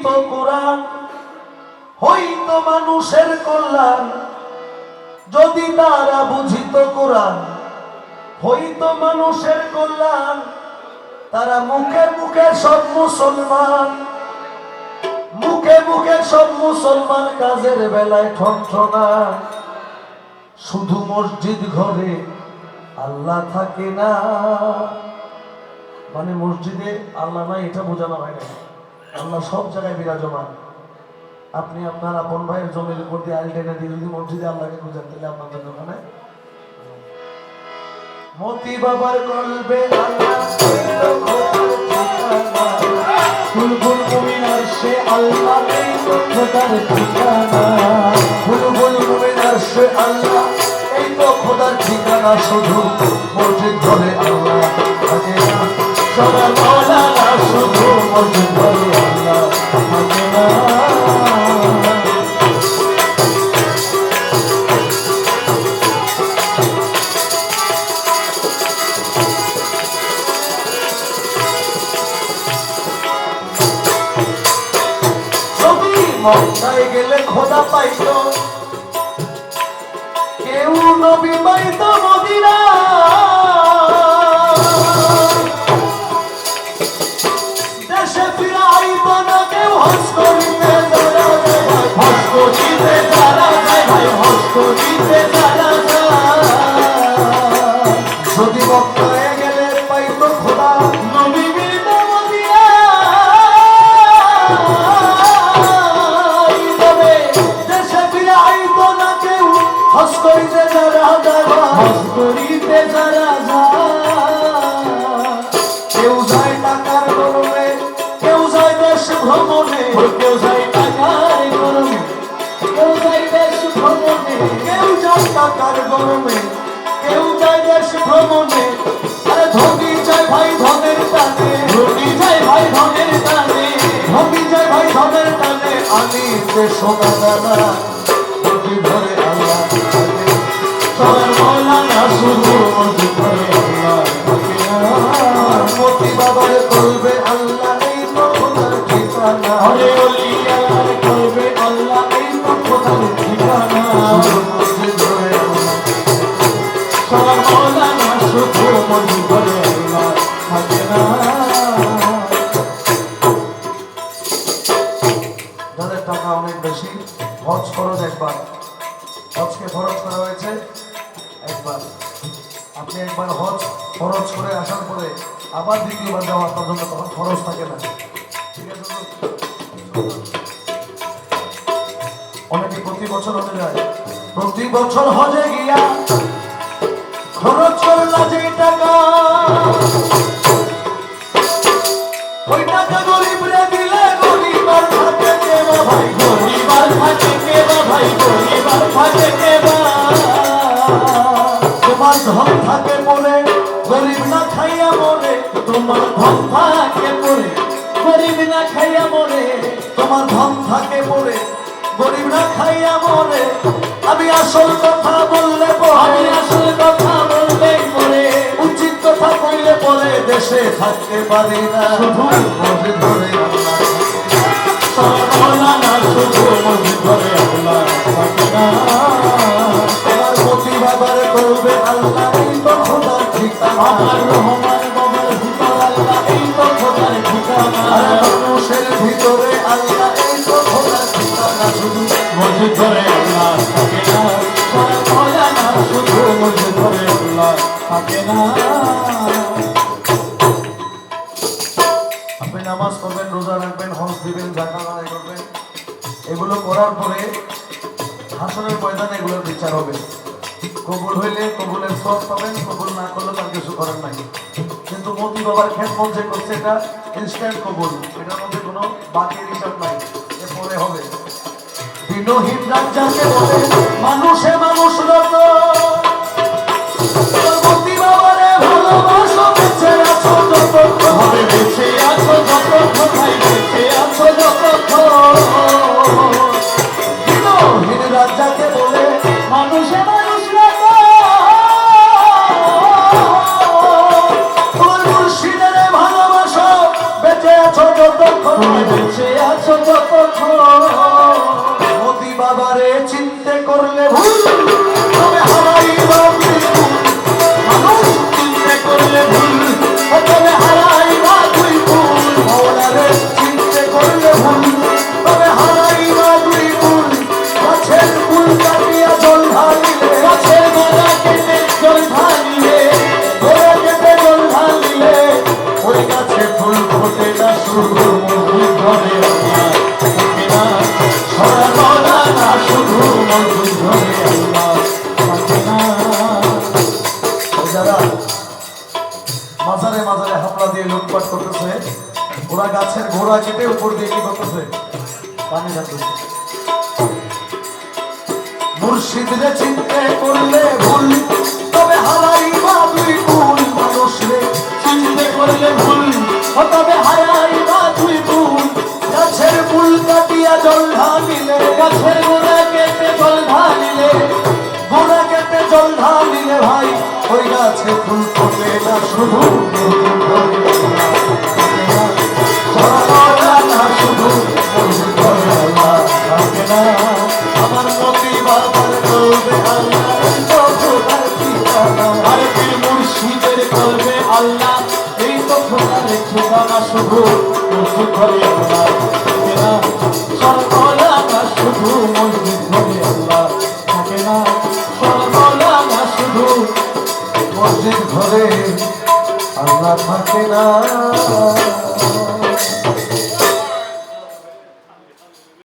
তো কোরআন হইতো মানুষের কল্যাণ, যদি তারা বুঝিত কোরআন হইতো মানুষের কল্যাণ। তারা মুখে মুখে সব মুসলমান, মুখে মুখে সব মুসলমান, কাজের বেলায় ঠনঠনা। শুধু মসজিদ ঘরে আল্লাহ থাকে না, মানে মসজিদে আল্লাহ নাই এটা বোঝানো হয় না, আল্লাহ সব জায়গায় বিরাজমান। আপনি আপনার আপন ভাইয়ের জমির উপর দিয়ে আইল টেনে দিয়ে যদি মসজিদে আল্লাহকে খুঁজেন তাহলে আপনার জন্য ওখানে মতি বাবার কলবে বুলবুল মুমিন আরশে আল্লাহ এই তো খোদার ঠিকানা, বুলবুল মুমিন আরশে আল্লাহ এই তো খোদার ঠিকানা। শুধু মসজিদ ঘরে আল্লাহ থাকে না, সবার মাওলানা শুধু মসজিদ ঘরে আল্লাহ থাকে না। মক্কায় গেলে খোদা পাইতো, কেউ নবী পাইতো মদিনা। দেশে ফিরে আইতো না কেউ, হজ করিতে যারা যায় ভাই, হজ করিতে যারা যায় ভাই, হজ করিতে যারা যায়। যদি মক্কায় গেলে পাইতো খোদা নবী মিলতো মদিনা। হজ করিতে যারা যায়, হজ করিতে যারা যায়। কেউ যায় টাকার গরমে, কেউ যায় দেশ ভ্রমণে, কেউ যায় টাকার গরমে, কেউ যায় দেশ ভ্রমণে, কেউ যায় টাকার গরমে, কেউ যায় দেশ ভ্রমণে। আরে ধনী যায় ভাই ধনের টানে, ধনী যায় ভাই ধনের টানে, ধনী যায় ভাই ধনের টানে। আনিতে সোনা দানা মসজিদ ঘরে আল্লাহ থাকে, সবার মাওলানা শুধু মসজিদ ঘরে আল্লাহ থাকে না। মতি বাবার কলবে আল্লাহ এই তো খোদার ঠিকানা, হরে ওলিয়ার কলবে আল্লাহ এই তো খোদার ঠিকানা। মসজিদ ঘরে আল্লাহ, সবার মাওলানা শুধু মসজিদ ঘরে আল্লাহ থাকে না। যাদের টাকা অনেক বেশি, হজ খরচ একবার, হজকে খরচ করা হয়েছে একবার। আপনি একবার হজ খরচ করে আসার পরে আবার দ্বিতীয়বার যাওয়া আপনার জন্য তখন খরচ থাকে না, ঠিক আছে? অনেকে প্রতি বছর হজে যায়, প্রতি বছর হজে গিয়া খরচ করলা যে টাকা, ওই টাকা গরিবরে দিলে গরিব আর থাকে কে বা ভাই, গরিব আর থাকে কে বা ভাই, গরিব আর থাকে কে বা। তোমার ধন থাকে পরে গরিব না খাইয়া মরে, তোমার ধন থাকে পরে গরিব না খাইয়া মরে, তোমার ধন থাকে পরে গরিব না খাইয়া মরে। আমি আসল কথা বললে পরে, আমি আসল কথা বললে পরে, উচিত কথা কইলে পরে দেশে থাকতে পারি না। শুধু মসজিদ ঘরে আল্লাহ, সবার মাওলানা শুধু মসজিদ ঘরে আল্লাহ থাকে না। আমার মতি বাবার করবে আল্লাহ এই তো খোদার ঠিকানা, আমার রহমান বাবার ভিতর আল্লাহ এই তো খোদার ঠিকানা। মানুষের ভিতরে আল্লাহ এই তো খোদার ঠিকানা, শুধু মসজিদ ঘরে আল্লাহ থাকে না, সবার মাওলানা শুধু মসজিদ ঘরে আল্লাহ থাকে না। আপনি নামাজ পড়বেন, রোজা রাখবেন, হজ দিবেন, যাকাত আদায় করবেন, এগুলো করার পরে হাসরের ময়দানে এগুলোর বিচার হবে। কবুল হইলে কবুলের সওয়াব পাবেন, কবুল না করলে তার কিছু করার নাই। কিন্তু মতি বাবার খেদমত যে করছে এটা ইনস্ট্যান্ট কবুল, এটার মধ্যে কোনো বাকির হিসাব নাই, এরপরে হবে। দিনহীন রাজ্জাকে বলে মানুষে মানুষ রত, মতি বাবারে ভালোবাসো, বেঁচে আছো যতক্ষণ, হবে বেঁচে আছো যতক্ষণ ভাই, বেঁচে আছো যতক্ষণ। দিনহীন রাজ্জাকে বলে মানুষে মানুষ রত, তোমার মুর্শিদের ভালোবাসো, বেঁচে আছো যতক্ষণ, বেঁচে আছো। আল্লাহ থাকে না সর্বদানা শুধু মসজিদ ঘরে আল্লাহ থাকে না। যারা মাজারে মাজারে হাপড়া দিয়ে লুটপাট করতেছে, ওরা গাছের ঘোড়া কেটে উপর দিয়ে কি করতেছে, পানি ঢালতেছে। মুর্শিদরে চিনতে করলে ভুল, তবে হারাইবা তুই ভুল। মানুষ রে চিনতে করলে ভুল, তবে হারাইবা তুই ভুল। গাছের ফুল কাটিয়া জল ঢালিলে, গাছের গোড়া কেটে জল ঢালিলে, গোড়া কেটে জল ঢালিলে ভাই ওই গাছে ফুল ফোটে না শুধু শুধু থাকে না। আমার মতি বাবার করবে আল্লাহ, আর পীর মুর্শিদের করবে আল্লাহ, এই তো খোদার ঠিকানা শুধু মসজিদ ঘরে আল্লাহ থাকে না সর্বদানা শুধু মসজিদ ঘরে আল্লাহ থাকে না সর্বদানা শুধু মসজিদ ঘরে আল্লাহ থাকে না।